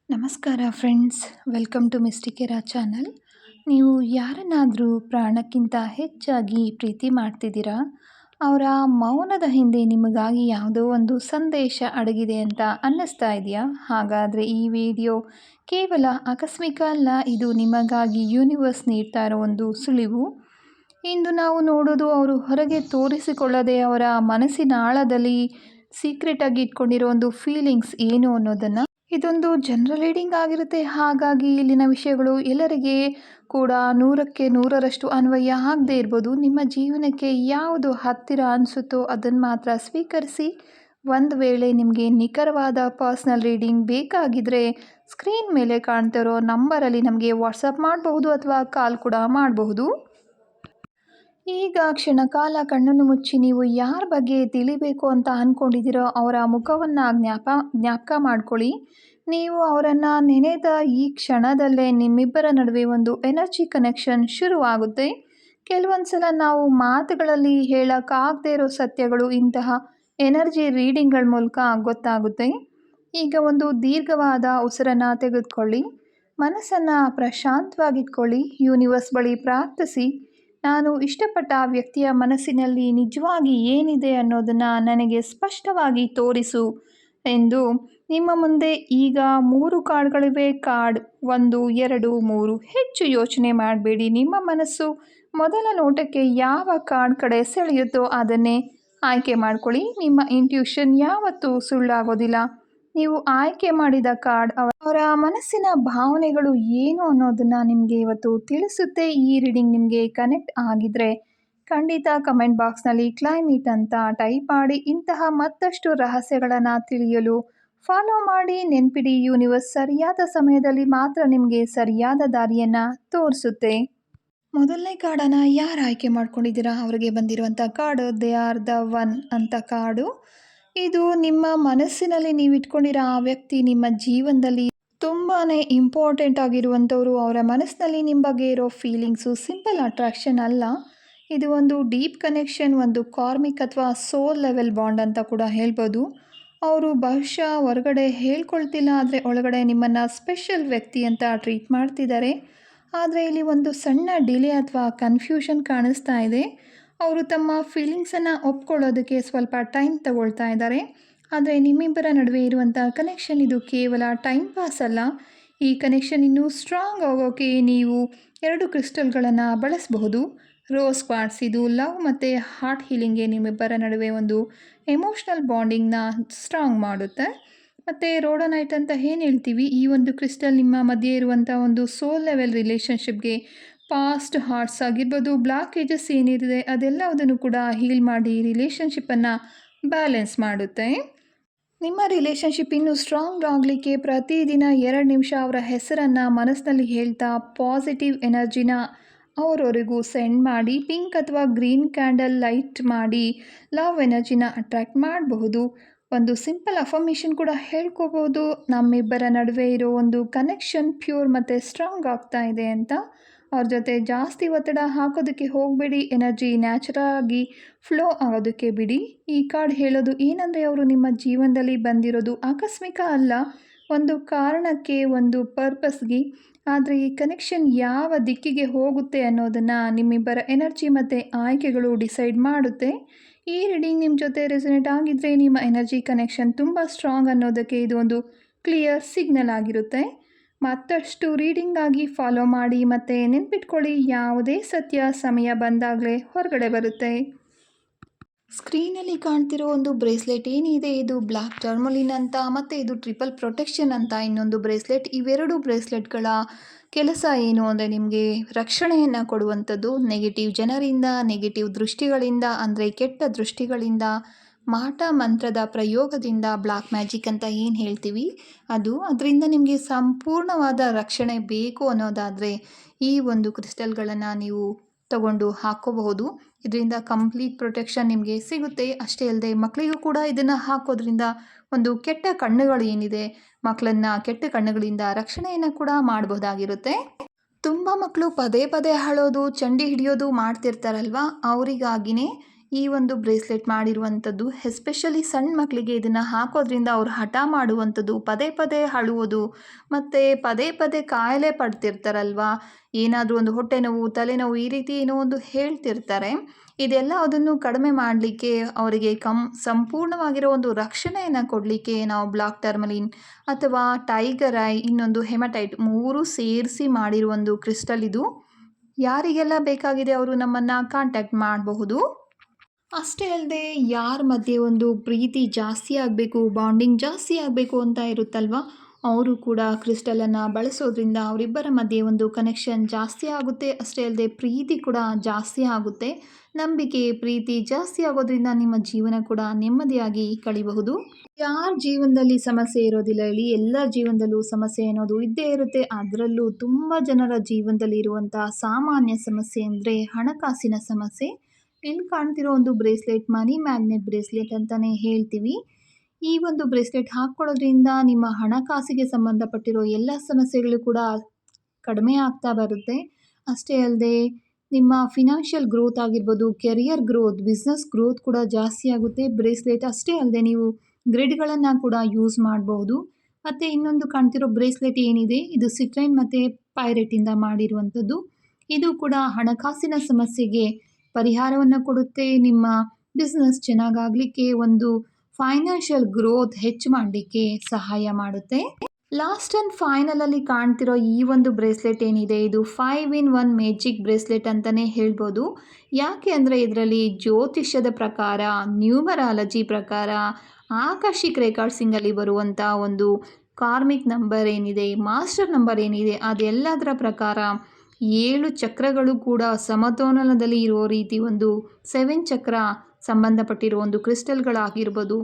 ನಮಸ್ಕಾರ friends, welcome to ಮಿಸ್ಟಿಕೆರಾ channel. ನೀವು ಯಾರನ್ನಾದರೂ ಪ್ರಾಣಕ್ಕಿಂತ ಹೆಚ್ಚಾಗಿ ಪ್ರೀತಿ ಮಾಡ್ತಿದ್ದೀರಾ? ಅವರ ಮೌನದ ಹಿಂದೆ ನಿಮಗಾಗಿ ಯಾವುದೋ ಒಂದು ಸಂದೇಶ ಅಡಗಿದೆ ಅಂತ ಅನ್ನಿಸ್ತಾ ಇದೆಯಾ? ಹಾಗಾದರೆ ಈ ವಿಡಿಯೋ ಕೇವಲ ಆಕಸ್ಮಿಕ ಅಲ್ಲ, ಇದು ನಿಮಗಾಗಿ ಯೂನಿವರ್ಸ್ ನೀಡ್ತಾ ಇರೋ ಒಂದು ಸುಳಿವು. ಇಂದು ನಾವು ನೋಡೋದು ಅವರು ಹೊರಗೆ ತೋರಿಸಿಕೊಳ್ಳದೆ ಅವರ ಮನಸ್ಸಿನ ಆಳದಲ್ಲಿ ಸೀಕ್ರೆಟ್ ಆಗಿ ಇಟ್ಕೊಂಡಿರೋ ಒಂದು ಫೀಲಿಂಗ್ಸ್ ಏನು ಅನ್ನೋದನ್ನು. ಇದೊಂದು ಜನರಲ್ ರೀಡಿಂಗ್ ಆಗಿರುತ್ತೆ, ಹಾಗಾಗಿ ಇಲ್ಲಿನ ವಿಷಯಗಳು ಎಲ್ಲರಿಗೆ ಕೂಡ 100ಕ್ಕೆ 100ರಷ್ಟು ಅನ್ವಯ ಆಗದೇ ಇರ್ಬೋದು. ನಿಮ್ಮ ಜೀವನಕ್ಕೆ ಯಾವುದು ಹತ್ತಿರ ಅನಿಸುತ್ತೋ ಅದನ್ನು ಮಾತ್ರ ಸ್ವೀಕರಿಸಿ. ಒಂದು ವೇಳೆ ನಿಮಗೆ ನಿಖರವಾದ ಪರ್ಸ್ನಲ್ ರೀಡಿಂಗ್ ಬೇಕಾಗಿದ್ದರೆ ಸ್ಕ್ರೀನ್ ಮೇಲೆ ಕಾಣ್ತಿರೋ ನಂಬರಲ್ಲಿ ನಮಗೆ ವಾಟ್ಸಪ್ ಮಾಡಬಹುದು ಅಥವಾ ಕಾಲ್ ಕೂಡ ಮಾಡಬಹುದು. ಈಗ ಕ್ಷಣಕಾಲ ಕಣ್ಣನ್ನು ಮುಚ್ಚಿ ನೀವು ಯಾರ ಬಗ್ಗೆ ತಿಳಿಬೇಕು ಅಂತ ಅಂದ್ಕೊಂಡಿದ್ದೀರೋ ಅವರ ಮುಖವನ್ನು ಜ್ಞಾಪಕ ಮಾಡ್ಕೊಳ್ಳಿ. ನೀವು ಅವರನ್ನು ನೆನೆದ ಈ ಕ್ಷಣದಲ್ಲೇ ನಿಮ್ಮಿಬ್ಬರ ನಡುವೆ ಒಂದು ಎನರ್ಜಿ ಕನೆಕ್ಷನ್ ಶುರುವಾಗುತ್ತೆ. ಕೆಲವೊಂದು ಸಲ ನಾವು ಮಾತುಗಳಲ್ಲಿ ಹೇಳೋಕ್ಕಾಗದೇ ಇರೋ ಸತ್ಯಗಳು ಇಂತಹ ಎನರ್ಜಿ ರೀಡಿಂಗ್ಗಳ ಮೂಲಕ ಗೊತ್ತಾಗುತ್ತೆ. ಈಗ ಒಂದು ದೀರ್ಘವಾದ ಉಸಿರನ್ನು ತೆಗೆದುಕೊಳ್ಳಿ, ಮನಸ್ಸನ್ನು ಪ್ರಶಾಂತವಾಗಿಟ್ಕೊಳ್ಳಿ, ಯೂನಿವರ್ಸ್ ಬಳಿ ಪ್ರಾರ್ಥಿಸಿ. ನಾನು ಇಷ್ಟಪಟ್ಟ ವ್ಯಕ್ತಿಯ ಮನಸ್ಸಿನಲ್ಲಿ ನಿಜವಾಗಿ ಏನಿದೆ ಅನ್ನೋದನ್ನು ನನಗೆ ಸ್ಪಷ್ಟವಾಗಿ ತೋರಿಸು ಎಂದು. ನಿಮ್ಮ ಮುಂದೆ ಈಗ 3 ಕಾರ್ಡ್ಗಳಿವೆ. ಕಾರ್ಡ್ 1, 2, 3. ಹೆಚ್ಚು ಯೋಚನೆ ಮಾಡಬೇಡಿ. ನಿಮ್ಮ ಮನಸ್ಸು ಮೊದಲ ನೋಟಕ್ಕೆ ಯಾವ ಕಾರ್ಡ್ ಕಡೆ ಸೆಳೆಯುತ್ತೋ ಅದನ್ನೇ ಆಯ್ಕೆ ಮಾಡ್ಕೊಳ್ಳಿ. ನಿಮ್ಮ ಇಂಟ್ಯೂಷನ್ ಯಾವತ್ತೂ ಸುಳ್ಳಾಗೋದಿಲ್ಲ. ನೀವು ಆಯ್ಕೆ ಮಾಡಿದ ಕಾರ್ಡ್ ಅವರ ಮನಸ್ಸಿನ ಭಾವನೆಗಳು ಏನು ಅನ್ನೋದನ್ನು ನಿಮಗೆ ಇವತ್ತು ತಿಳಿಸುತ್ತೆ. ಈ ರೀಡಿಂಗ್ ನಿಮಗೆ ಕನೆಕ್ಟ್ ಆಗಿದ್ರೆ ಖಂಡಿತ ಕಮೆಂಟ್ ಬಾಕ್ಸ್ನಲ್ಲಿ ಕ್ಲೈಮ್ ಇಟ್ ಅಂತ ಟೈಪ್ ಮಾಡಿ. ಇಂತಹ ಮತ್ತಷ್ಟು ರಹಸ್ಯಗಳನ್ನು ತಿಳಿಯಲು ಫಾಲೋ ಮಾಡಿ. ನೆನ್ಪಿಡಿ, ಯೂನಿವರ್ಸ್ ಸರಿಯಾದ ಸಮಯದಲ್ಲಿ ಮಾತ್ರ ನಿಮಗೆ ಸರಿಯಾದ ದಾರಿಯನ್ನು ತೋರಿಸುತ್ತೆ. ಮೊದಲನೇ ಕಾರ್ಡನ್ನು ಯಾರು ಆಯ್ಕೆ ಮಾಡ್ಕೊಂಡಿದ್ದೀರಾ? ಅವರಿಗೆ ಬಂದಿರುವಂಥ card they are the one ಅಂತ ಕಾರ್ಡು. ಇದು ನಿಮ್ಮ ಮನಸ್ಸಿನಲ್ಲಿ ನೀವು ಇಟ್ಕೊಂಡಿರೋ ಆ ವ್ಯಕ್ತಿ ನಿಮ್ಮ ಜೀವನದಲ್ಲಿ ತುಂಬಾ ಇಂಪಾರ್ಟೆಂಟ್ ಆಗಿರುವಂಥವ್ರು. ಅವರ ಮನಸ್ಸಿನಲ್ಲಿ ನಿಮ್ಮ ಬಗ್ಗೆ ಇರೋ ಫೀಲಿಂಗ್ಸು ಸಿಂಪಲ್ ಅಟ್ರಾಕ್ಷನ್ ಅಲ್ಲ, ಇದು ಒಂದು ಡೀಪ್ ಕನೆಕ್ಷನ್, ಒಂದು ಕಾರ್ಮಿಕ್ ಅಥವಾ ಸೋಲ್ ಲೆವೆಲ್ ಬಾಂಡ್ ಅಂತ ಕೂಡ ಹೇಳ್ಬೋದು. ಅವರು ಬಹುಶಃ ಹೊರಗಡೆ ಹೇಳ್ಕೊಳ್ತಿಲ್ಲ, ಆದರೆ ಒಳಗಡೆ ನಿಮ್ಮನ್ನು ಸ್ಪೆಷಲ್ ವ್ಯಕ್ತಿ ಅಂತ ಟ್ರೀಟ್ ಮಾಡ್ತಿದ್ದಾರೆ. ಆದರೆ ಇಲ್ಲಿ ಒಂದು ಸಣ್ಣ ಡಿಲೇ ಅಥವಾ ಕನ್ಫ್ಯೂಷನ್ ಕಾಣಿಸ್ತಾ ಇದೆ. ಅವರು ತಮ್ಮ ಫೀಲಿಂಗ್ಸನ್ನು ಒಪ್ಕೊಳ್ಳೋದಕ್ಕೆ ಸ್ವಲ್ಪ ಟೈಮ್ ತಗೊಳ್ತಾ ಇದ್ದಾರೆ. ಆದರೆ ನಿಮ್ಮಿಬ್ಬರ ನಡುವೆ ಇರುವಂಥ ಕನೆಕ್ಷನ್ ಇದು ಕೇವಲ ಟೈಮ್ ಪಾಸ್ ಅಲ್ಲ. ಈ ಕನೆಕ್ಷನ್ ಇನ್ನೂ ಸ್ಟ್ರಾಂಗ್ ಆಗೋಕ್ಕೆ ನೀವು 2 ಕ್ರಿಸ್ಟಲ್ಗಳನ್ನು ಬಳಸಬಹುದು. ರೋಸ್ ಕ್ವಾರ್ಟ್ಸ್ ಇದು ಲವ್ ಮತ್ತು ಹಾರ್ಟ್ ಹೀಲಿಂಗ್ಗೆ ನಿಮ್ಮಿಬ್ಬರ ನಡುವೆ ಒಂದು ಎಮೋಷ್ನಲ್ ಬಾಂಡಿಂಗ್ನ ಸ್ಟ್ರಾಂಗ್ ಮಾಡುತ್ತೆ. ಮತ್ತು ರೋಡೋನೈಟ್ ಅಂತ ಏನು ಹೇಳ್ತೀವಿ, ಈ ಒಂದು ಕ್ರಿಸ್ಟಲ್ ನಿಮ್ಮ ಮಧ್ಯೆ ಇರುವಂಥ ಒಂದು ಸೋಲ್ ಲೆವೆಲ್ ರಿಲೇಷನ್ಶಿಪ್ಗೆ, ಪಾಸ್ಟ್ ಹಾರ್ಟ್ಸ್ ಆಗಿರ್ಬೋದು, ಬ್ಲಾಕೇಜಸ್ ಏನಿದೆ ಅದೆಲ್ಲದನ್ನು ಕೂಡ ಹೀಲ್ ಮಾಡಿ ರಿಲೇಷನ್ಶಿಪ್ಪನ್ನು ಬ್ಯಾಲೆನ್ಸ್ ಮಾಡುತ್ತೆ. ನಿಮ್ಮ ರಿಲೇಷನ್ಶಿಪ್ ಇನ್ನೂ ಸ್ಟ್ರಾಂಗ್ ಆಗಲಿಕ್ಕೆ ಪ್ರತಿದಿನ 2 ನಿಮಿಷ ಅವರ ಹೆಸರನ್ನು ಮನಸ್ಸಿನಲ್ಲಿ ಹೇಳ್ತಾ ಪಾಸಿಟಿವ್ ಎನರ್ಜಿನ ಅವರವರೆಗೂ ಸೆಂಡ್ ಮಾಡಿ. ಪಿಂಕ್ ಅಥವಾ ಗ್ರೀನ್ ಕ್ಯಾಂಡಲ್ ಲೈಟ್ ಮಾಡಿ ಲವ್ ಎನರ್ಜಿನ ಅಟ್ರ್ಯಾಕ್ಟ್ ಮಾಡಬಹುದು. ಒಂದು ಸಿಂಪಲ್ ಅಫರ್ಮೇಷನ್ ಕೂಡ ಹೇಳ್ಕೋಬೋದು, ನಮ್ಮಿಬ್ಬರ ನಡುವೆ ಇರೋ ಒಂದು ಕನೆಕ್ಷನ್ ಪ್ಯೂರ್ ಮತ್ತು ಸ್ಟ್ರಾಂಗ್ ಆಗ್ತಾ ಇದೆ ಅಂತ. ಅವ್ರ ಜೊತೆ ಜಾಸ್ತಿ ಒತ್ತಡ ಹಾಕೋದಕ್ಕೆ ಹೋಗಬೇಡಿ, ಎನರ್ಜಿ ನ್ಯಾಚುರಲ್ ಆಗಿ ಫ್ಲೋ ಆಗೋದಕ್ಕೆ ಬಿಡಿ. ಈ ಕಾರ್ಡ್ ಹೇಳೋದು ಏನಂದರೆ, ಅವರು ನಿಮ್ಮ ಜೀವನದಲ್ಲಿ ಬಂದಿರೋದು ಆಕಸ್ಮಿಕ ಅಲ್ಲ, ಒಂದು ಕಾರಣಕ್ಕೆ, ಒಂದು ಪರ್ಪಸ್ಗೆ. ಆದರೆ ಈ ಕನೆಕ್ಷನ್ ಯಾವ ದಿಕ್ಕಿಗೆ ಹೋಗುತ್ತೆ ಅನ್ನೋದನ್ನು ನಿಮ್ಮಿಬ್ಬರ ಎನರ್ಜಿ ಮತ್ತು ಆಯ್ಕೆಗಳು ಡಿಸೈಡ್ ಮಾಡುತ್ತೆ. ಈ ರೀಡಿಂಗ್ ನಿಮ್ಮ ಜೊತೆ ರೆಸೊನೇಟ್ ಆಗಿದ್ದರೆ ನಿಮ್ಮ ಎನರ್ಜಿ ಕನೆಕ್ಷನ್ ತುಂಬ ಸ್ಟ್ರಾಂಗ್ ಅನ್ನೋದಕ್ಕೆ ಇದು ಒಂದು ಕ್ಲಿಯರ್ ಸಿಗ್ನಲ್ ಆಗಿರುತ್ತೆ. ಮತ್ತಷ್ಟು ರೀಡಿಂಗ್ ಆಗಿ ಫಾಲೋ ಮಾಡಿ ಮತ್ತು ನೆನ್ಪಿಟ್ಕೊಳ್ಳಿ, ಯಾವುದೇ ಸತ್ಯ ಸಮಯ ಬಂದಾಗಲೇ ಹೊರಗಡೆ ಬರುತ್ತೆ. ಸ್ಕ್ರೀನಲ್ಲಿ ಕಾಣ್ತಿರೋ ಒಂದು ಬ್ರೇಸ್ಲೆಟ್ ಏನಿದೆ, ಇದು ಬ್ಲ್ಯಾಕ್ ಟರ್ಮಲಿನ್ ಅಂತ, ಮತ್ತು ಇದು ಟ್ರಿಪಲ್ ಪ್ರೊಟೆಕ್ಷನ್ ಅಂತ ಇನ್ನೊಂದು ಬ್ರೇಸ್ಲೆಟ್. ಇವೆರಡು ಬ್ರೇಸ್ಲೆಟ್ಗಳ ಕೆಲಸ ಏನು ಅಂದರೆ ನಿಮಗೆ ರಕ್ಷಣೆಯನ್ನು ಕೊಡುವಂಥದ್ದು. ನೆಗೆಟಿವ್ ಜನರಿಂದ, ನೆಗೆಟಿವ್ ದೃಷ್ಟಿಗಳಿಂದ, ಅಂದರೆ ಕೆಟ್ಟ ದೃಷ್ಟಿಗಳಿಂದ, ಮಾಟ ಮಂತ್ರದ ಪ್ರಯೋಗದಿಂದ, ಬ್ಲ್ಯಾಕ್ ಮ್ಯಾಜಿಕ್ ಅಂತ ಏನು ಹೇಳ್ತೀವಿ ಅದರಿಂದ ನಿಮಗೆ ಸಂಪೂರ್ಣವಾದ ರಕ್ಷಣೆ ಬೇಕು ಅನ್ನೋದಾದರೆ ಈ ಒಂದು ಕ್ರಿಸ್ಟಲ್ಗಳನ್ನು ನೀವು ತಗೊಂಡು ಹಾಕೋಬಹುದು. ಇದರಿಂದ ಕಂಪ್ಲೀಟ್ ಪ್ರೊಟೆಕ್ಷನ್ ನಿಮಗೆ ಸಿಗುತ್ತೆ. ಅಷ್ಟೇ ಅಲ್ಲದೆ ಮಕ್ಕಳಿಗೂ ಕೂಡ ಇದನ್ನು ಹಾಕೋದ್ರಿಂದ ಒಂದು ಕೆಟ್ಟ ಕಣ್ಣುಗಳು ಏನಿದೆ, ಮಕ್ಕಳನ್ನು ಕೆಟ್ಟ ಕಣ್ಣುಗಳಿಂದ ರಕ್ಷಣೆಯನ್ನು ಕೂಡ ಮಾಡಬಹುದಾಗಿರುತ್ತೆ. ತುಂಬ ಮಕ್ಕಳು ಪದೇ ಪದೇ ಅಳೋದು, ಚಂಡಿ ಹಿಡಿಯೋದು ಮಾಡ್ತಿರ್ತಾರಲ್ವ, ಅವರಿಗಾಗಿಯೇ ಈ ಒಂದು ಬ್ರೇಸ್ಲೆಟ್ ಮಾಡಿರುವಂಥದ್ದು. ಎಸ್ಪೆಷಲಿ ಸಣ್ಣ ಮಕ್ಕಳಿಗೆ ಇದನ್ನು ಹಾಕೋದ್ರಿಂದ ಅವ್ರು ಹಠ ಮಾಡುವಂಥದ್ದು, ಪದೇ ಪದೇ ಅಳುವುದು ಮತ್ತು ಪದೇ ಪದೇ ಕಾಯಿಲೆ ಪಡ್ತಿರ್ತಾರಲ್ವ, ಏನಾದರೂ ಒಂದು ಹೊಟ್ಟೆ ನೋವು, ತಲೆನೋವು ಈ ರೀತಿ ಏನೋ ಒಂದು ಹೇಳ್ತಿರ್ತಾರೆ. ಇದೆಲ್ಲ ಅದನ್ನು ಕಡಿಮೆ ಮಾಡಲಿಕ್ಕೆ, ಅವರಿಗೆ ಸಂಪೂರ್ಣವಾಗಿರೋ ಒಂದು ರಕ್ಷಣೆಯನ್ನು ಕೊಡಲಿಕ್ಕೆ ನಾವು ಬ್ಲಾಕ್ ಟರ್ಮಲಿನ್ ಅಥವಾ ಟೈಗರ್ ಐ, ಇನ್ನೊಂದು ಹೆಮಟೈಟ್ 3 ಸೇರಿಸಿ ಮಾಡಿರೋ ಒಂದು ಕ್ರಿಸ್ಟಲ್ ಇದು. ಯಾರಿಗೆಲ್ಲ ಬೇಕಾಗಿದೆ ಅವರು ನಮ್ಮನ್ನು ಕಾಂಟ್ಯಾಕ್ಟ್ ಮಾಡಬಹುದು. ಅಷ್ಟೇ ಅಲ್ಲದೆ ಯಾರ ಮಧ್ಯೆ ಒಂದು ಪ್ರೀತಿ ಜಾಸ್ತಿ ಆಗಬೇಕು, ಬಾಂಡಿಂಗ್ ಜಾಸ್ತಿ ಆಗಬೇಕು ಅಂತ ಇರುತ್ತಲ್ವ, ಅವರು ಕೂಡ ಕ್ರಿಸ್ಟಲನ್ನು ಬಳಸೋದ್ರಿಂದ ಅವರಿಬ್ಬರ ಮಧ್ಯೆ ಒಂದು ಕನೆಕ್ಷನ್ ಜಾಸ್ತಿ ಆಗುತ್ತೆ. ಅಷ್ಟೇ ಅಲ್ಲದೆ ಪ್ರೀತಿ ಕೂಡ ಜಾಸ್ತಿ ಆಗುತ್ತೆ. ನಂಬಿಕೆ, ಪ್ರೀತಿ ಜಾಸ್ತಿ ಆಗೋದ್ರಿಂದ ನಿಮ್ಮ ಜೀವನ ಕೂಡ ನೆಮ್ಮದಿಯಾಗಿ ಕಳಿಬಹುದು. ಯಾರ ಜೀವನದಲ್ಲಿ ಸಮಸ್ಯೆ ಇರೋದಿಲ್ಲ ಹೇಳಿ, ಎಲ್ಲ ಜೀವನದಲ್ಲೂ ಸಮಸ್ಯೆ ಅನ್ನೋದು ಇದ್ದೇ ಇರುತ್ತೆ. ಅದರಲ್ಲೂ ತುಂಬ ಜನರ ಜೀವನದಲ್ಲಿ ಇರುವಂತಹ ಸಾಮಾನ್ಯ ಸಮಸ್ಯೆ ಅಂದರೆ ಹಣಕಾಸಿನ ಸಮಸ್ಯೆ. ಇಲ್ಲಿ ಕಾಣ್ತಿರೋ ಒಂದು ಬ್ರೇಸ್ಲೆಟ್ ಮನಿ ಮ್ಯಾಗ್ನೆಟ್ ಬ್ರೇಸ್ಲೆಟ್ ಅಂತಲೇ ಹೇಳ್ತೀವಿ. ಈ ಒಂದು ಬ್ರೇಸ್ಲೆಟ್ ಹಾಕ್ಕೊಳ್ಳೋದ್ರಿಂದ ನಿಮ್ಮ ಹಣಕಾಸಿಗೆ ಸಂಬಂಧಪಟ್ಟಿರೋ ಎಲ್ಲ ಸಮಸ್ಯೆಗಳು ಕೂಡ ಕಡಿಮೆ ಆಗ್ತಾ ಬರುತ್ತೆ. ಅಷ್ಟೇ ಅಲ್ಲದೆ ನಿಮ್ಮ ಫಿನಾನ್ಷಿಯಲ್ ಗ್ರೋತ್ ಆಗಿರ್ಬೋದು, ಕೆರಿಯರ್ ಗ್ರೋತ್, ಬಿಸ್ನೆಸ್ ಗ್ರೋತ್ ಕೂಡ ಜಾಸ್ತಿ ಆಗುತ್ತೆ ಬ್ರೇಸ್ಲೆಟ್. ಅಷ್ಟೇ ಅಲ್ಲದೆ ನೀವು ಗ್ರಿಡ್ಗಳನ್ನು ಕೂಡ ಯೂಸ್ ಮಾಡಬಹುದು. ಮತ್ತು ಇನ್ನೊಂದು ಕಾಣ್ತಿರೋ ಬ್ರೇಸ್ಲೆಟ್ ಏನಿದೆ, ಇದು ಸಿಟ್ರೈನ್ ಮತ್ತು ಪೈರೆಟಿಂದ ಮಾಡಿರುವಂಥದ್ದು. ಇದು ಕೂಡ ಹಣಕಾಸಿನ ಸಮಸ್ಯೆಗೆ ಪರಿಹಾರವನ್ನು ಕೊಡುತ್ತೆ. ನಿಮ್ಮ ಬಿಸ್ನೆಸ್ ಚೆನ್ನಾಗಾಗಲಿಕ್ಕೆ, ಒಂದು ಫೈನಾನ್ಷಿಯಲ್ ಗ್ರೋತ್ ಹೆಚ್ಚು ಮಾಡಲಿಕ್ಕೆ ಸಹಾಯ ಮಾಡುತ್ತೆ. ಲಾಸ್ಟ್ ಆ್ಯಂಡ್ ಫೈನಲಲ್ಲಿ ಕಾಣ್ತಿರೋ ಈ ಒಂದು ಬ್ರೇಸ್ಲೆಟ್ ಏನಿದೆ, ಇದು 5-in-1 ಮ್ಯಾಜಿಕ್ ಬ್ರೇಸ್ಲೆಟ್ ಅಂತಲೇ ಹೇಳ್ಬೋದು. ಯಾಕೆ ಅಂದರೆ ಇದರಲ್ಲಿ ಜ್ಯೋತಿಷ್ಯದ ಪ್ರಕಾರ, ನ್ಯೂಮರಾಲಜಿ ಪ್ರಕಾರ, ಆಕರ್ಷಿಕ್ ರೆಕಾರ್ಡ್ಸಿಂಗಲ್ಲಿ ಬರುವಂಥ ಒಂದು ಕಾರ್ಮಿಕ್ ನಂಬರ್ ಏನಿದೆ, ಮಾಸ್ಟರ್ ನಂಬರ್ ಏನಿದೆ, ಅದೆಲ್ಲದರ ಪ್ರಕಾರ 7 ಚಕ್ರಗಳು ಕೂಡ ಸಮತೋಲನದಲ್ಲಿ ಇರೋ ರೀತಿ ಒಂದು 7 ಚಕ್ರ ಸಂಬಂಧಪಟ್ಟಿರೋ ಒಂದು ಕ್ರಿಸ್ಟಲ್ಗಳಾಗಿರ್ಬೋದು.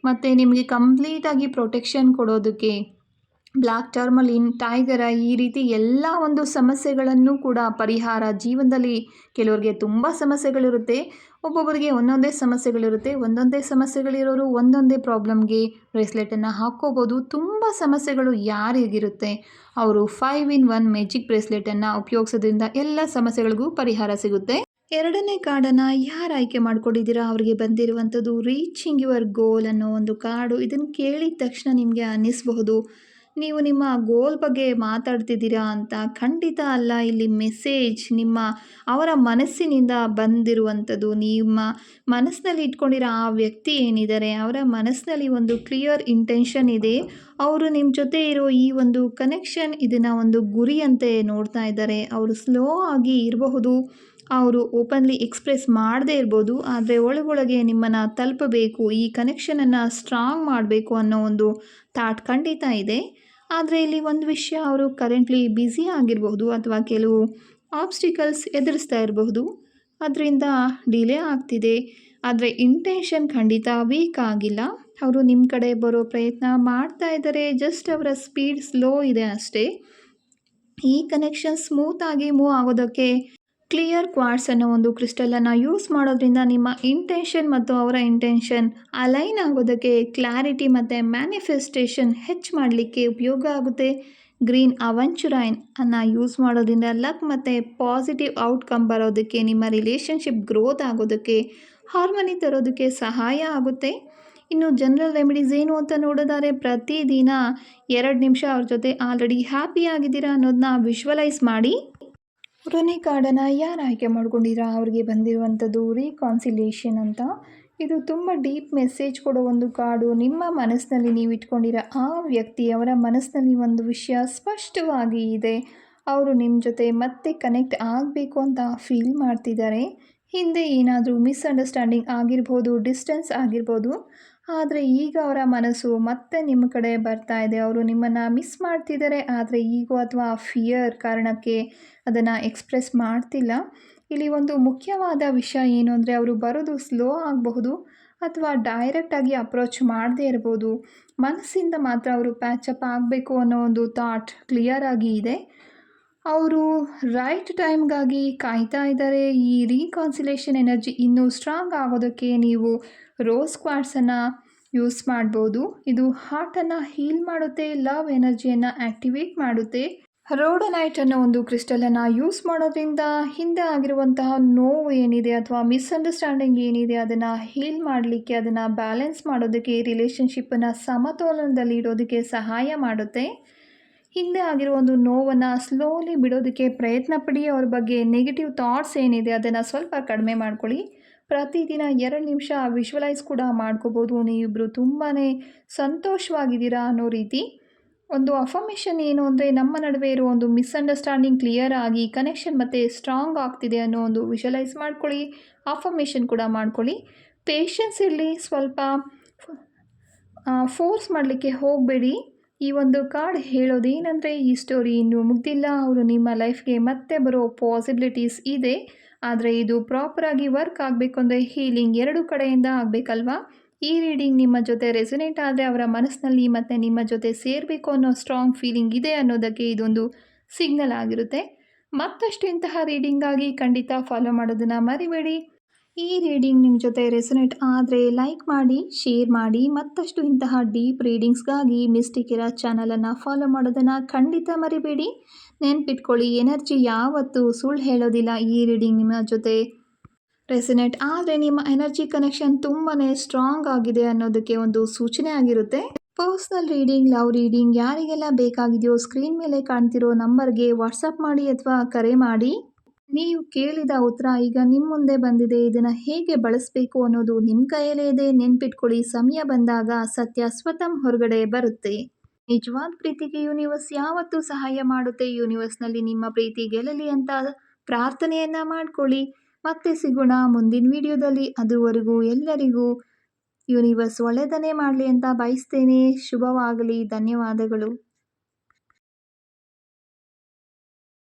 ಮತ್ತು ನಿಮಗೆ ಕಂಪ್ಲೀಟಾಗಿ ಪ್ರೊಟೆಕ್ಷನ್ ಕೊಡೋದಕ್ಕೆ ಬ್ಲ್ಯಾಕ್ ಟರ್ಮಲಿನ್, ಟೈಗರ್ ಐ ಈ ರೀತಿ ಎಲ್ಲ ಒಂದು ಸಮಸ್ಯೆಗಳನ್ನು ಕೂಡ ಪರಿಹಾರ. ಜೀವನದಲ್ಲಿ ಕೆಲವರಿಗೆ ತುಂಬ ಸಮಸ್ಯೆಗಳಿರುತ್ತೆ, ಒಬ್ಬೊಬ್ಬರಿಗೆ ಒಂದೊಂದೇ ಸಮಸ್ಯೆಗಳಿರುತ್ತೆ. ಒಂದೊಂದೇ ಸಮಸ್ಯೆಗಳಿರೋರು ಒಂದೊಂದೇ ಪ್ರಾಬ್ಲಮ್ಗೆ ಬ್ರೇಸ್ಲೆಟನ್ನು ಹಾಕ್ಕೋಬೋದು. ತುಂಬ ಸಮಸ್ಯೆಗಳು ಯಾರಿಗಿರುತ್ತೆ ಅವರು 5-in-1 ಮ್ಯಾಜಿಕ್ ಬ್ರೇಸ್ಲೆಟನ್ನು ಉಪಯೋಗಿಸೋದ್ರಿಂದ ಎಲ್ಲ ಸಮಸ್ಯೆಗಳಿಗೂ ಪರಿಹಾರ ಸಿಗುತ್ತೆ. ಎರಡನೇ ಕಾರ್ಡನ್ನು ಯಾರು ಆಯ್ಕೆ ಮಾಡ್ಕೊಂಡಿದ್ದೀರಾ ಅವರಿಗೆ ಬಂದಿರುವಂಥದ್ದು ರೀಚಿಂಗ್ ಯುವರ್ ಗೋಲ್ ಅನ್ನೋ ಒಂದು ಕಾರ್ಡು. ಇದನ್ನು ಕೇಳಿದ ತಕ್ಷಣ ನಿಮಗೆ ಅನ್ನಿಸಬಹುದು ನೀವು ನಿಮ್ಮ ಗೋಲ್ ಬಗ್ಗೆ ಮಾತಾಡ್ತಿದ್ದೀರಾ ಅಂತ. ಖಂಡಿತ ಅಲ್ಲ. ಇಲ್ಲಿ ಮೆಸೇಜ್ ಅವರ ಮನಸ್ಸಿನಿಂದ ಬಂದಿರುವಂಥದ್ದು. ನಿಮ್ಮ ಮನಸ್ಸಿನಲ್ಲಿ ಇಟ್ಕೊಂಡಿರೋ ಆ ವ್ಯಕ್ತಿ ಏನಿದ್ದಾರೆ, ಅವರ ಮನಸ್ಸಿನಲ್ಲಿ ಒಂದು ಕ್ಲಿಯರ್ ಇಂಟೆನ್ಷನ್ ಇದೆ. ಅವರು ನಿಮ್ಮ ಜೊತೆ ಇರೋ ಈ ಒಂದು ಕನೆಕ್ಷನ್, ಇದನ್ನು ಒಂದು ಗುರಿಯಂತೆ ನೋಡ್ತಾ ಇದ್ದಾರೆ. ಅವರು ಸ್ಲೋ ಆಗಿ ಇರಬಹುದು, ಅವರು ಓಪನ್ಲಿ ಎಕ್ಸ್ಪ್ರೆಸ್ ಮಾಡದೇ ಇರ್ಬೋದು, ಆದರೆ ಒಳಗೊಳಗೆ ನಿಮ್ಮನ್ನು ತಲುಪಬೇಕು, ಈ ಕನೆಕ್ಷನನ್ನು ಸ್ಟ್ರಾಂಗ್ ಮಾಡಬೇಕು ಅನ್ನೋ ಒಂದು ಥಾಟ್ ಖಂಡಿತ ಇದೆ. ಆದರೆ ಇಲ್ಲಿ ಒಂದು ವಿಷಯ, ಅವರು ಕರೆಂಟ್ಲಿ ಬ್ಯುಸಿ ಆಗಿರಬಹುದು ಅಥವಾ ಕೆಲವು ಆಬ್ಸ್ಟಿಕಲ್ಸ್ ಎದುರಿಸ್ತಾ ಇರಬಹುದು, ಅದರಿಂದ ಡಿಲೇ ಆಗ್ತಿದೆ. ಆದರೆ ಇಂಟೆನ್ಷನ್ ಖಂಡಿತ ವೀಕ್ ಆಗಿಲ್ಲ. ಅವರು ನಿಮ್ಮ ಕಡೆ ಬರೋ ಪ್ರಯತ್ನ ಮಾಡ್ತಾ ಇದ್ದಾರೆ, ಜಸ್ಟ್ ಅವರ ಸ್ಪೀಡ್ ಸ್ಲೋ ಇದೆ ಅಷ್ಟೇ. ಈ ಕನೆಕ್ಷನ್ ಸ್ಮೂತಾಗಿ ಮೂವ್ ಆಗೋದಕ್ಕೆ ಕ್ಲಿಯರ್ ಕ್ವಾರ್ಟ್ಸ್ ಅನ್ನೋ ಒಂದು ಕ್ರಿಸ್ಟಲನ್ನು ಯೂಸ್ ಮಾಡೋದ್ರಿಂದ ನಿಮ್ಮ ಇಂಟೆನ್ಷನ್ ಮತ್ತು ಅವರ ಇಂಟೆನ್ಷನ್ ಅಲೈನ್ ಆಗೋದಕ್ಕೆ, ಕ್ಲಾರಿಟಿ ಮತ್ತು ಮ್ಯಾನಿಫೆಸ್ಟೇಷನ್ ಹೆಚ್ಚು ಮಾಡಲಿಕ್ಕೆ ಉಪಯೋಗ ಆಗುತ್ತೆ. ಗ್ರೀನ್ ಅವೆಂಚುರೈನ್ ಅನ್ನು ಯೂಸ್ ಮಾಡೋದ್ರಿಂದ ಲಕ್ ಮತ್ತು ಪಾಸಿಟಿವ್ ಔಟ್ಕಮ್ ಬರೋದಕ್ಕೆ, ನಿಮ್ಮ ರಿಲೇಷನ್ಶಿಪ್ ಗ್ರೋತ್ ಆಗೋದಕ್ಕೆ, ಹಾರ್ಮನಿ ತರೋದಕ್ಕೆ ಸಹಾಯ ಆಗುತ್ತೆ. ಇನ್ನು ಜನರಲ್ ರೆಮಿಡೀಸ್ ಏನು ಅಂತ ನೋಡೋದಾದರೆ, ಪ್ರತಿದಿನ 2 ನಿಮಿಷ ಅವ್ರ ಜೊತೆ ಆಲ್ರೆಡಿ ಹ್ಯಾಪಿ ಆಗಿದ್ದೀರಾ ಅನ್ನೋದನ್ನ ವಿಶ್ವಲೈಸ್ ಮಾಡಿ. ಮೂರನೇ ಕಾರ್ಡನ್ನು ಯಾರು ಆಯ್ಕೆ ಮಾಡ್ಕೊಂಡಿರಾ ಅವರಿಗೆ ಬಂದಿರುವಂಥದ್ದು ರೀಕಾನ್ಸಿಲೇಷನ್ ಅಂತ. ಇದು ತುಂಬ ಡೀಪ್ ಮೆಸೇಜ್ ಕೊಡೋ ಒಂದು ಕಾರ್ಡು. ನಿಮ್ಮ ಮನಸ್ಸಿನಲ್ಲಿ ನೀವು ಇಟ್ಕೊಂಡಿರೋ ಆ ವ್ಯಕ್ತಿ, ಅವರ ಮನಸ್ಸಿನಲ್ಲಿ ಒಂದು ವಿಷಯ ಸ್ಪಷ್ಟವಾಗಿ ಇದೆ. ಅವರು ನಿಮ್ಮ ಜೊತೆ ಮತ್ತೆ ಕನೆಕ್ಟ್ ಆಗಬೇಕು ಅಂತ ಫೀಲ್ ಮಾಡ್ತಿದ್ದಾರೆ. ಹಿಂದೆ ಏನಾದರೂ ಮಿಸ್ಅಂಡರ್ಸ್ಟ್ಯಾಂಡಿಂಗ್ ಆಗಿರ್ಬೋದು, ಡಿಸ್ಟೆನ್ಸ್ ಆಗಿರ್ಬೋದು, ಆದರೆ ಈಗ ಅವರ ಮನಸ್ಸು ಮತ್ತೆ ನಿಮ್ಮ ಕಡೆ ಬರ್ತಾ ಇದೆ. ಅವರು ನಿಮ್ಮನ್ನು ಮಿಸ್ ಮಾಡ್ತಿದ್ದಾರೆ, ಆದರೆ ಈಗೋ ಅಥವಾ ಫಿಯರ್ ಕಾರಣಕ್ಕೆ ಅದನ್ನು ಎಕ್ಸ್ಪ್ರೆಸ್ ಮಾಡ್ತಿಲ್ಲ. ಇಲ್ಲಿ ಒಂದು ಮುಖ್ಯವಾದ ವಿಷಯ ಏನು ಅಂದರೆ, ಅವರು ಬರೋದು ಸ್ಲೋ ಆಗಬಹುದು ಅಥವಾ ಡೈರೆಕ್ಟಾಗಿ ಅಪ್ರೋಚ್ ಮಾಡದೇ ಇರ್ಬೋದು. ಮನಸ್ಸಿಂದ ಮಾತ್ರ ಅವರು ಪ್ಯಾಚಪ್ ಆಗಬೇಕು ಅನ್ನೋ ಒಂದು ಥಾಟ್ ಕ್ಲಿಯರ್ ಆಗಿ ಇದೆ. ಅವರು ರೈಟ್ ಟೈಮ್ಗಾಗಿ ಕಾಯ್ತಾ ಇದ್ದಾರೆ. ಈ ರೀಕಾನ್ಸಿಲೇಷನ್ ಎನರ್ಜಿ ಇನ್ನೂ ಸ್ಟ್ರಾಂಗ್ ಆಗೋದಕ್ಕೆ ನೀವು ರೋಸ್ ಕ್ವಾರ್ಟ್ಸನ್ನು ಯೂಸ್ ಮಾಡ್ಬೋದು. ಇದು ಹಾರ್ಟನ್ನು ಹೀಲ್ ಮಾಡುತ್ತೆ, ಲವ್ ಎನರ್ಜಿಯನ್ನು ಆ್ಯಕ್ಟಿವೇಟ್ ಮಾಡುತ್ತೆ. ರೋಡನೈಟ್ ಅನ್ನೋ ಒಂದು ಕ್ರಿಸ್ಟಲನ್ನು ಯೂಸ್ ಮಾಡೋದ್ರಿಂದ ಹಿಂದೆ ಆಗಿರುವಂತಹ ನೋವು ಏನಿದೆ ಅಥವಾ ಮಿಸ್ಅಂಡರ್ಸ್ಟ್ಯಾಂಡಿಂಗ್ ಏನಿದೆ ಅದನ್ನು ಹೀಲ್ ಮಾಡಲಿಕ್ಕೆ, ಅದನ್ನು ಬ್ಯಾಲೆನ್ಸ್ ಮಾಡೋದಕ್ಕೆ, ರಿಲೇಷನ್ಶಿಪ್ಪನ್ನು ಸಮತೋಲನದಲ್ಲಿ ಇಡೋದಕ್ಕೆ ಸಹಾಯ ಮಾಡುತ್ತೆ. ಹಿಂದೆ ಆಗಿರೋ ಒಂದು ನೋವನ್ನು ಸ್ಲೋಲಿ ಬಿಡೋದಕ್ಕೆ ಪ್ರಯತ್ನ ಪಡಿ. ಅವ್ರ ಬಗ್ಗೆ ನೆಗೆಟಿವ್ ಥಾಟ್ಸ್ ಏನಿದೆ ಅದನ್ನು ಸ್ವಲ್ಪ ಕಡಿಮೆ ಮಾಡ್ಕೊಳ್ಳಿ. ಪ್ರತಿದಿನ 2 ನಿಮಿಷ ವಿಶ್ವಲೈಸ್ ಕೂಡ ಮಾಡ್ಕೋಬೋದು. ನೀವಿಬ್ಬರು ತುಂಬಾ ಸಂತೋಷವಾಗಿದ್ದೀರಾ ಅನ್ನೋ ರೀತಿ. ಒಂದು ಅಫರ್ಮೇಷನ್ ಏನು ಅಂದರೆ, ನಮ್ಮ ನಡುವೆ ಇರೋ ಒಂದು ಮಿಸ್ಅಂಡರ್ಸ್ಟ್ಯಾಂಡಿಂಗ್ ಕ್ಲಿಯರ್ ಆಗಿ ಕನೆಕ್ಷನ್ ಮತ್ತು ಸ್ಟ್ರಾಂಗ್ ಆಗ್ತಿದೆ ಅನ್ನೋ ಒಂದು ವಿಷುವಲೈಸ್ ಮಾಡ್ಕೊಳ್ಳಿ. ಅಫರ್ಮೇಷನ್ ಕೂಡ ಮಾಡ್ಕೊಳ್ಳಿ. ಪೇಷನ್ಸ್ ಇರಲಿ, ಸ್ವಲ್ಪ ಫೋರ್ಸ್ ಮಾಡಲಿಕ್ಕೆ ಹೋಗಬೇಡಿ. ಈ ಒಂದು ಕಾರ್ಡ್ ಹೇಳೋದೇನೆಂದರೆ, ಈ ಸ್ಟೋರಿ ಇನ್ನೂ ಮುಗ್ದಿಲ್ಲ. ಅವರು ನಿಮ್ಮ ಲೈಫ್ಗೆ ಮತ್ತೆ ಬರೋ ಪಾಸಿಬಿಲಿಟೀಸ್ ಇದೆ. ಆದರೆ ಇದು ಪ್ರಾಪರಾಗಿ ವರ್ಕ್ ಆಗಬೇಕು ಅಂದರೆ ಹೀಲಿಂಗ್ 2 ಕಡೆಯಿಂದ ಆಗಬೇಕಲ್ವಾ. ಈ ರೀಡಿಂಗ್ ನಿಮ್ಮ ಜೊತೆ ರೆಸೊನೇಟ್ ಆದರೆ ಅವರ ಮನಸ್ಸಿನಲ್ಲಿ ಮತ್ತೆ ನಿಮ್ಮ ಜೊತೆ ಸೇರಬೇಕು ಅನ್ನೋ ಸ್ಟ್ರಾಂಗ್ ಫೀಲಿಂಗ್ ಇದೆ ಅನ್ನೋದಕ್ಕೆ ಇದೊಂದು ಸಿಗ್ನಲ್ ಆಗಿರುತ್ತೆ. ಮತ್ತಷ್ಟು ಇಂತಹ ರೀಡಿಂಗಾಗಿ ಖಂಡಿತ ಫಾಲೋ ಮಾಡೋದನ್ನು ಮರಿಬೇಡಿ. ಈ ರೀಡಿಂಗ್ ನಿಮ್ಮ ಜೊತೆ ರೆಸೊನೇಟ್ ಆದರೆ ಲೈಕ್ ಮಾಡಿ, ಶೇರ್ ಮಾಡಿ. ಮತ್ತಷ್ಟು ಇಂತಹ ಡೀಪ್ ರೀಡಿಂಗ್ಸ್ಗಾಗಿ ಮಿಸ್ಟಿಕ್ ಇರಾ ಚಾನಲನ್ನು ಫಾಲೋ ಮಾಡೋದನ್ನು ಖಂಡಿತ ಮರಿಬೇಡಿ. ನೆನ್ಪಿಟ್ಕೊಳ್ಳಿ, ಎನರ್ಜಿ ಯಾವತ್ತೂ ಸುಳ್ಳು ಹೇಳೋದಿಲ್ಲ. ಈ ರೀಡಿಂಗ್ ನಿಮ್ಮ ಜೊತೆ ರೆಸೊನೇಟ್ ಆದರೆ ನಿಮ್ಮ ಎನರ್ಜಿ ಕನೆಕ್ಷನ್ ತುಂಬಾ ಸ್ಟ್ರಾಂಗ್ ಆಗಿದೆ ಅನ್ನೋದಕ್ಕೆ ಒಂದು ಸೂಚನೆ ಆಗಿರುತ್ತೆ. ಪರ್ಸ್ನಲ್ ರೀಡಿಂಗ್, ಲವ್ ರೀಡಿಂಗ್ ಯಾರಿಗೆಲ್ಲ ಬೇಕಾಗಿದೆಯೋ ಸ್ಕ್ರೀನ್ ಮೇಲೆ ಕಾಣ್ತಿರೋ ನಂಬರ್ಗೆ ವಾಟ್ಸಪ್ ಮಾಡಿ ಅಥವಾ ಕರೆ ಮಾಡಿ. ನೀವು ಕೇಳಿದ ಉತ್ತರ ಈಗ ನಿಮ್ಮ ಮುಂದೆ ಬಂದಿದೆ. ಇದನ್ನು ಹೇಗೆ ಬಳಸಬೇಕು ಅನ್ನೋದು ನಿಮ್ಮ ಕೈಯಲ್ಲೇ ಇದೆ. ನೆನ್ಪಿಟ್ಕೊಳ್ಳಿ, ಸಮಯ ಬಂದಾಗ ಸತ್ಯ ಸ್ವತಃ ಹೊರಗಡೆ ಬರುತ್ತೆ. ನಿಜವಾದ ಪ್ರೀತಿಗೆ ಯೂನಿವರ್ಸ್ ಯಾವತ್ತೂ ಸಹಾಯ ಮಾಡುತ್ತೆ. ಯೂನಿವರ್ಸ್ನಲ್ಲಿ ನಿಮ್ಮ ಪ್ರೀತಿ ಗೆಲ್ಲಲಿ ಅಂತ ಪ್ರಾರ್ಥನೆಯನ್ನು ಮಾಡ್ಕೊಳ್ಳಿ. ಮತ್ತೆ ಸಿಗೋಣ ಮುಂದಿನ ವಿಡಿಯೋದಲ್ಲಿ. ಅದುವರೆಗೂ ಎಲ್ಲರಿಗೂ ಯೂನಿವರ್ಸ್ ಒಳ್ಳೆಯದನ್ನೇ ಮಾಡಲಿ ಅಂತ ಬಯಸ್ತೇನೆ. ಶುಭವಾಗಲಿ. ಧನ್ಯವಾದಗಳು.